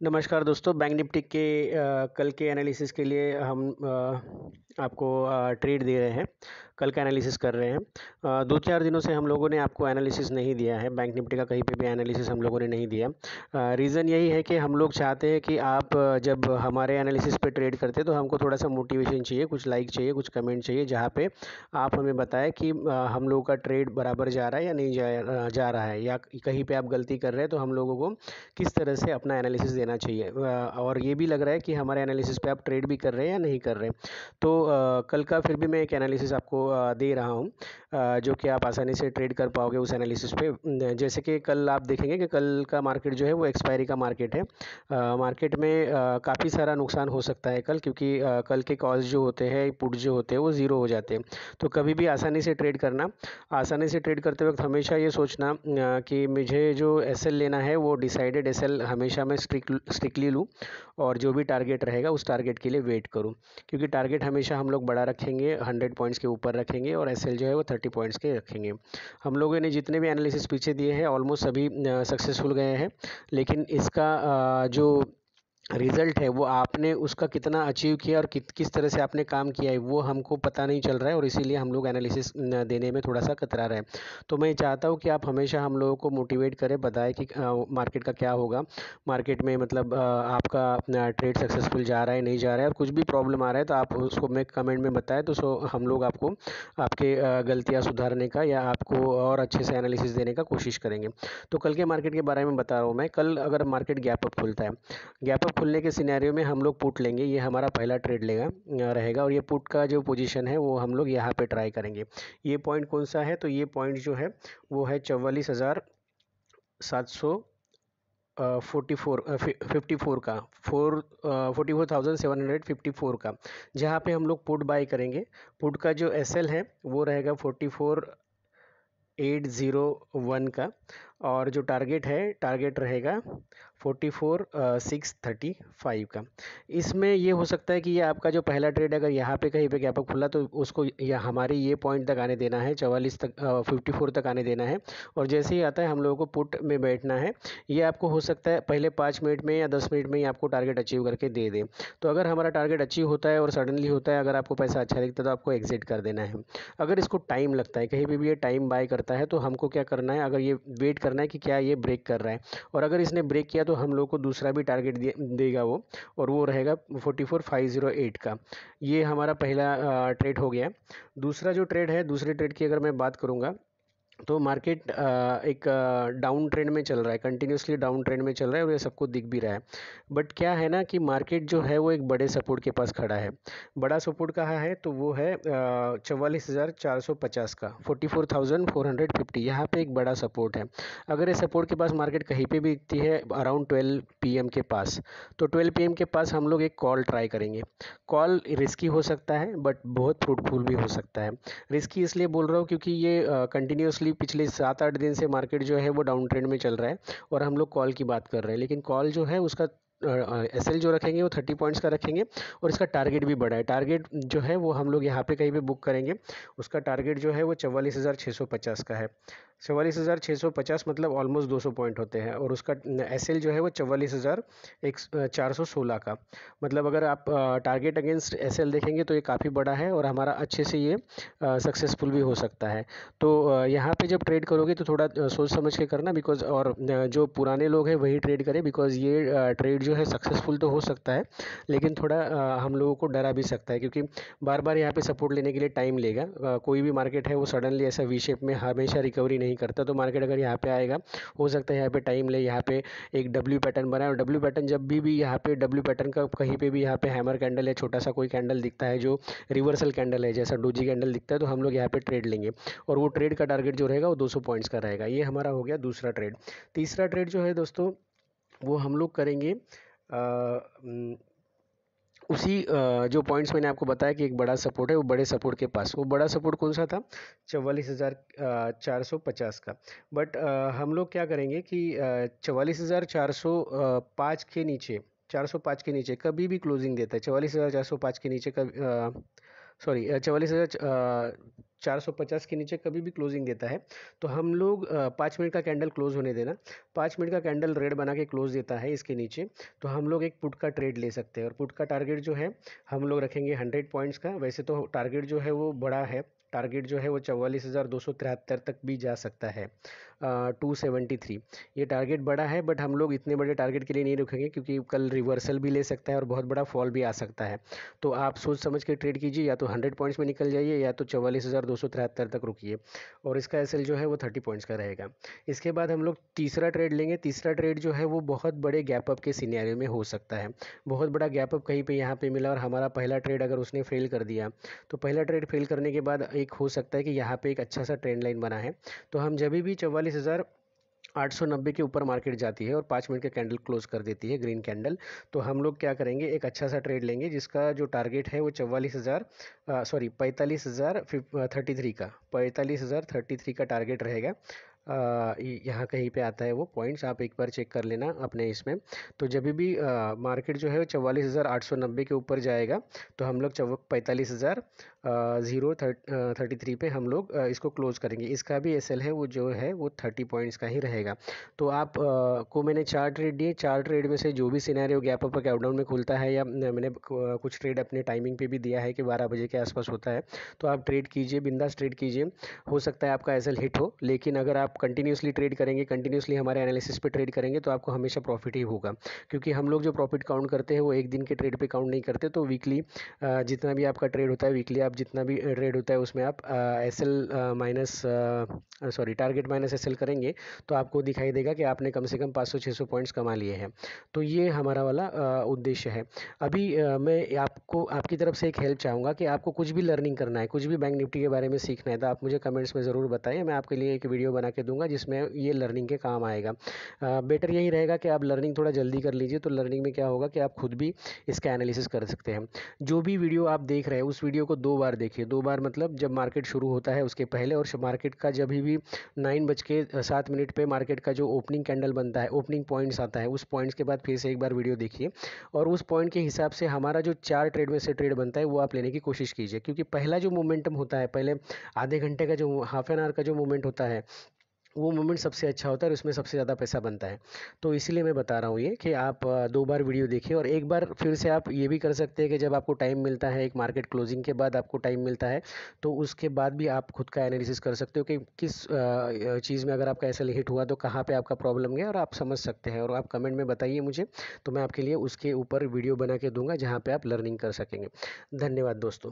नमस्कार दोस्तों, bank Nifty के कल के एनालिसिस के लिए हम आपको ट्रेड दे रहे हैं। कल का एनालिसिस कर रहे हैं। 2-4 दिनों से हम लोगों ने आपको एनालिसिस नहीं दिया है, बैंक निफ्टी का कहीं पे भी एनालिसिस हम लोगों ने नहीं दिया। रीज़न यही है कि हम लोग चाहते हैं कि आप जब हमारे एनालिसिस पे ट्रेड करते हैं तो हमको थोड़ा सा मोटिवेशन चाहिए, कुछ लाइक चाहिए, कुछ कमेंट चाहिए, जहाँ पे आप हमें बताएं कि हम लोगों का ट्रेड बराबर जा रहा है या नहीं जा रहा है, या कहीं पे आप गलती कर रहे हैं तो हम लोगों को किस तरह से अपना एनालिसिस देना चाहिए। और ये भी लग रहा है कि हमारे एनालिसिस पे आप ट्रेड भी कर रहे हैं या नहीं कर रहे हैं। तो कल का फिर भी मैं एक एनालिसिस आपको दे रहा हूँ, जो कि आप आसानी से ट्रेड कर पाओगे उस एनालिसिस पे। जैसे कि कल आप देखेंगे कि कल का मार्केट जो है वो एक्सपायरी का मार्केट है। मार्केट में काफ़ी सारा नुकसान हो सकता है कल, क्योंकि कल के कॉल्स जो होते हैं, पुट जो होते हैं, वो ज़ीरो हो जाते हैं। तो कभी भी आसानी से ट्रेड करना, आसानी से ट्रेड करते वक्त हमेशा ये सोचना कि मुझे जो एसएल लेना है वो डिसाइडेड एसएल हमेशा मैं स्ट्रिक्टली लूँ, और जो भी टारगेट रहेगा उस टारगेट के लिए वेट करूँ। क्योंकि टारगेट हमेशा हम लोग बड़ा रखेंगे, 100 पॉइंट्स के ऊपर रखेंगे, और एसएल जो है वो 30 पॉइंट्स के रखेंगे। हम लोगों ने जितने भी एनालिसिस पीछे दिए हैं ऑलमोस्ट सभी सक्सेसफुल गए हैं। लेकिन इसका जो रिज़ल्ट है वो आपने उसका कितना अचीव किया और किस तरह से आपने काम किया है वो हमको पता नहीं चल रहा है, और इसीलिए हम लोग एनालिसिस देने में थोड़ा सा कतरा रहे हैं। तो मैं चाहता हूँ कि आप हमेशा हम लोगों को मोटिवेट करें, बताएं कि मार्केट का क्या होगा, मार्केट में मतलब आपका ट्रेड सक्सेसफुल जा रहा है नहीं जा रहा है, और कुछ भी प्रॉब्लम आ रहा है तो आप उसको मैं कमेंट में बताएं, तो हम लोग आपको आपके गलतियाँ सुधारने का या आपको और अच्छे से एनालिसिस देने का कोशिश करेंगे। तो कल के मार्केट के बारे में बता रहा हूँ मैं। कल अगर मार्केट गैप अप खुलता है, गैप अप खुलने के सिनेरियो में हम लोग पुट लेंगे, ये हमारा पहला ट्रेड रहेगा, और ये पुट का जो पोजीशन है वो हम लोग यहाँ पे ट्राई करेंगे। ये पॉइंट कौन सा है, तो ये पॉइंट जो है वो है 44,700 54 का 44,754 का, जहाँ पे हम लोग पुट बाई करेंगे। पुट का जो एसएल है वो रहेगा 44,801 का, और जो टारगेट रहेगा 44,635 का। इसमें ये हो सकता है कि ये आपका जो पहला ट्रेड अगर यहाँ पे कहीं पे गैप अप खुला तो उसको या हमारे ये पॉइंट तक आने देना है, 44 तक 54 तक आने देना है, और जैसे ही आता है हम लोगों को पुट में बैठना है। ये आपको हो सकता है पहले 5 मिनट में या 10 मिनट में ही आपको टारगेट अचीव करके दे दे। तो अगर हमारा टारगेट अचीव होता है और सडनली होता है, अगर आपको पैसा अच्छा दिखता है तो आपको एग्जिट कर देना है। अगर इसको टाइम लगता है, कहीं पे भी ये टाइम बाय करता है, तो हमको क्या करना है, अगर ये वेट करना है कि क्या ये ब्रेक कर रहा है, और अगर इसने ब्रेक किया तो हम लोग को दूसरा भी टारगेट देगा वो, और वो रहेगा 44,508 का। ये हमारा पहला ट्रेड हो गया। दूसरा जो ट्रेड है, दूसरे ट्रेड की अगर मैं बात करूँगा, तो मार्केट एक डाउन ट्रेंड में चल रहा है, कंटिन्यूसली डाउन ट्रेंड में चल रहा है, और ये सबको दिख भी रहा है। बट क्या है ना कि मार्केट जो है वो एक बड़े सपोर्ट के पास खड़ा है। बड़ा सपोर्ट कहाँ है, तो वो है 44,450 का, 44,450, यहाँ पे एक बड़ा सपोर्ट है। अगर ये सपोर्ट के पास मार्केट कहीं पे भी दिखती है अराउंड 12 पीएम के पास, तो 12 पीएम के पास हम लोग एक कॉल ट्राई करेंगे। कॉल रिस्की हो सकता है बट बहुत फ्रूटफुल भी हो सकता है। रिस्की इसलिए बोल रहा हूँ क्योंकि ये कंटिन्यूसली पिछले 7-8 दिन से मार्केट जो है वो डाउन ट्रेंड में चल रहा है, और हम लोग कॉल की बात कर रहे हैं। लेकिन कॉल जो है उसका एसएल जो रखेंगे वो 30 पॉइंट्स का रखेंगे, और इसका टारगेट भी बड़ा है। टारगेट जो है वो हम लोग यहाँ पे कहीं पे बुक करेंगे। उसका टारगेट जो है वो 44,650 का है। 44,650 मतलब ऑलमोस्ट 200 पॉइंट होते हैं, और उसका एसएल जो है वो 44,416 का। मतलब अगर आप टारगेट अगेंस्ट एसएल देखेंगे तो ये काफ़ी बड़ा है, और हमारा अच्छे से ये सक्सेसफुल भी हो सकता है। तो यहाँ पे जब ट्रेड करोगे तो थोड़ा सोच समझ के करना, बिकॉज और जो पुराने लोग हैं वही ट्रेड करें, बिकॉज ये ट्रेड जो है सक्सेसफुल तो हो सकता है, लेकिन थोड़ा हम लोगों को डरा भी सकता है, क्योंकि बार बार यहाँ पे सपोर्ट लेने के लिए टाइम लेगा। कोई भी मार्केट है वो सडनली ऐसा वी शेप में हमेशा रिकवरी नहीं करता। तो मार्केट अगर यहाँ पे आएगा, हो सकता है यहाँ पे टाइम ले, यहाँ पे एक डब्ल्यू पैटर्न बनाए, और डब्ल्यू पैटर्न जब भी यहाँ पे डब्ल्यू पैटर्न का कहीं पे भी यहाँ पे हैमर कैंडल या छोटा सा कोई कैंडल दिखता है जो रिवर्सल कैंडल है, जैसा डोजी कैंडल दिखता है, तो हम लोग यहाँ पे ट्रेड लेंगे, और वो ट्रेड का टारगेट जो रहेगा वो 200 पॉइंट्स का रहेगा। ये हमारा हो गया दूसरा ट्रेड। तीसरा ट्रेड जो है दोस्तों वो हम लोग करेंगे उसी जो पॉइंट्स मैंने आपको बताया कि एक बड़ा सपोर्ट है, वो बड़े सपोर्ट के पास। वो बड़ा सपोर्ट कौन सा था, 44,450 का। बट हम लोग क्या करेंगे कि 44,405 के नीचे, 405 के नीचे कभी भी क्लोजिंग देता है, 44,405 के नीचे कभी सॉरी 44,450 के नीचे कभी भी क्लोजिंग देता है तो हम लोग 5 मिनट का कैंडल क्लोज होने देना, 5 मिनट का कैंडल रेड बना के क्लोज देता है इसके नीचे, तो हम लोग एक पुट का ट्रेड ले सकते हैं। और पुट का टारगेट जो है हम लोग रखेंगे 100 पॉइंट्स का। वैसे तो टारगेट जो है वो बड़ा है, टारगेट जो है वो 44,273 तक भी जा सकता है, 273। ये टारगेट बड़ा है, बट हम लोग इतने बड़े टारगेट के लिए नहीं रुकेंगे क्योंकि कल रिवर्सल भी ले सकता है और बहुत बड़ा फॉल भी आ सकता है। तो आप सोच समझ के ट्रेड कीजिए, या तो 100 पॉइंट्स में निकल जाइए या तो 44,273 तक रुकिए। और इसका एसएल जो है वो 30 पॉइंट्स का रहेगा। इसके बाद हम लोग तीसरा ट्रेड लेंगे। तीसरा ट्रेड जो है वो बहुत बड़े गैप अप के सिनेरियो में हो सकता है। बहुत बड़ा गैप अप कहीं पे यहाँ पे मिला और हमारा पहला ट्रेड अगर उसने फेल कर दिया, तो पहला ट्रेड फेल करने के बाद एक हो सकता है कि यहाँ पे एक अच्छा सा ट्रेंड लाइन बना है। तो हम जब भी 44,890 के ऊपर मार्केट जाती है और 5 मिनट के कैंडल क्लोज कर देती है ग्रीन कैंडल, तो हम लोग क्या करेंगे, एक अच्छा सा ट्रेड लेंगे जिसका जो टारगेट है वो 45,033 का, 45,033 का टारगेट रहेगा। यहाँ कहीं पे आता है वो पॉइंट्स, आप एक बार चेक कर लेना अपने इसमें। तो जब भी मार्केट जो है 44,890 के ऊपर जाएगा तो हम लोग 45,033 पे हम लोग इसको क्लोज करेंगे। इसका भी एसएल है वो जो है वो 30 पॉइंट्स का ही रहेगा। तो आप को मैंने 4 ट्रेड दिए, 4 ट्रेड में से जो भी scenario gap up gap down में खुलता है, या मैंने कुछ ट्रेड अपने टाइमिंग पे भी दिया है कि 12 बजे के आसपास होता है, तो आप ट्रेड कीजिए, बिंदास ट्रेड कीजिए। हो सकता है आपका एसएल हिट हो, लेकिन अगर आप कंटिन्यूसली ट्रेड करेंगे, कंटिन्यूसली हमारे एनालिसिस पे ट्रेड करेंगे तो आपको हमेशा प्रॉफिट ही होगा। क्योंकि हम लोग जो प्रॉफिट काउंट करते हैं वो एक दिन के ट्रेड पे काउंट नहीं करते। तो वीकली जितना भी आपका ट्रेड होता है, वीकली आप जितना भी ट्रेड होता है उसमें आप SL minus sorry target minus SL करेंगे तो आपको दिखाई देगा कि आपने कम से कम 500-600 पॉइंट्स कमा लिए हैं। तो ये हमारा वाला उद्देश्य है। अभी मैं आपको आपकी तरफ से एक हेल्प चाहूँगा कि आपको कुछ भी लर्निंग करना है, कुछ भी बैंक निफ्टी के बारे में सीखना है, तो आप मुझे कमेंट्स में ज़रूर बताइए। मैं आपके लिए एक वीडियो बना के दूंगा जिसमें ये लर्निंग के काम आएगा। बेटर यही रहेगा कि आप लर्निंग थोड़ा जल्दी कर लीजिए, तो लर्निंग में क्या होगा कि आप खुद भी इसका एनालिसिस कर सकते हैं। जो भी वीडियो आप देख रहे हैं उस वीडियो को 2 बार देखिए। 2 बार मतलब जब मार्केट शुरू होता है उसके पहले, और मार्केट का जब भी 9:07 पे मार्केट का जो ओपनिंग कैंडल बनता है, ओपनिंग पॉइंट्स आता है, उस पॉइंट्स के बाद फिर से एक बार वीडियो देखिए और उस पॉइंट के हिसाब से हमारा जो 4 ट्रेड में से ट्रेड बनता है वो आप लेने की कोशिश कीजिए। क्योंकि पहला जो मोमेंटम होता है, पहले आधे घंटे का जो हाफ एन आवर का जो मोमेंट होता है, वो मोमेंट सबसे अच्छा होता है और उसमें सबसे ज़्यादा पैसा बनता है। तो इसीलिए मैं बता रहा हूँ ये कि आप 2 बार वीडियो देखिए। और एक बार फिर से आप ये भी कर सकते हैं कि जब आपको टाइम मिलता है, एक मार्केट क्लोजिंग के बाद आपको टाइम मिलता है, तो उसके बाद भी आप खुद का एनालिसिस कर सकते हो कि किस चीज़ में अगर आपका ऐसा हिट हुआ तो कहाँ पे आपका प्रॉब्लम गया, और आप समझ सकते हैं। और आप कमेंट में बताइए मुझे, तो मैं आपके लिए उसके ऊपर वीडियो बना के दूंगा जहाँ पे आप लर्निंग कर सकेंगे। धन्यवाद दोस्तों।